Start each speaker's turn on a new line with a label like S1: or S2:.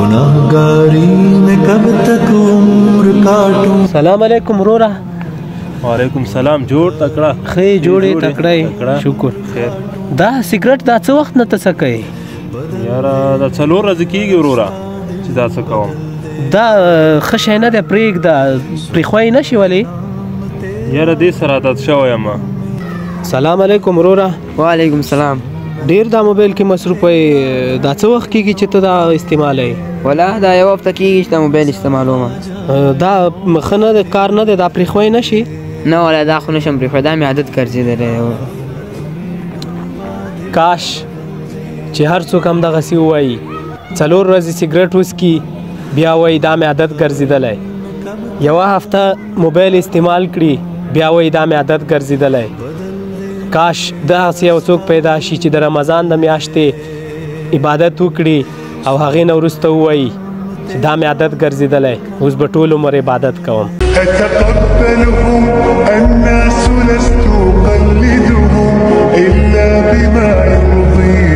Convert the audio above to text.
S1: गुनाहगारी में कब तक उम्र काटूं।
S2: سلام علیکم وروره.
S3: وعلیکم سلام. جوړ تکړه.
S2: ښې جوړې تکړه شکر.
S3: خیر.
S2: دا سګرټ دا څه وخت نه ته څه کوې؟
S3: یاره دا 4 ورځې کېږي وروره چې دا څه کوم.
S2: دا ښه شی نه دی پرېږده پرېښوی نه شي ولې؟
S3: یاره دې سره عادت شوی یم.
S2: سلام علیکم وروره.
S4: وعلیکم سلام.
S2: ډېر دا موبایل کې مصروف یې دا څه وخت کېږي چې ته دا استعمالوې؟
S4: ولا دا یو هفته کېږي چې دا موبایل استعمالوم.
S2: دا ښه نه دی کار نه دی دا پرېښوی نه شي؟
S4: نه ولا دا خو نشم پرېښودی دا مې عادت ګرځېدلی.
S2: کاش چې هر څوک همدغسې ووایي 4 ورځې سګرټ وڅکي بیا وایي دا مې عادت ګرځېدلی. یوه هفته موبایل استعمال کړي بیا وایي دا مې عادت ګرځېدلی. کاش داسې یو څوک پیدا شي چې د رمضان د میاشتې عبادت وکړي او هغې نه وروسته ووایي چې دا مې عادت ګرځېدلی اوس به ټول عمر عبادت کوم.
S1: أتقبلهم الناس لست أقلدهم إلا بما يرضي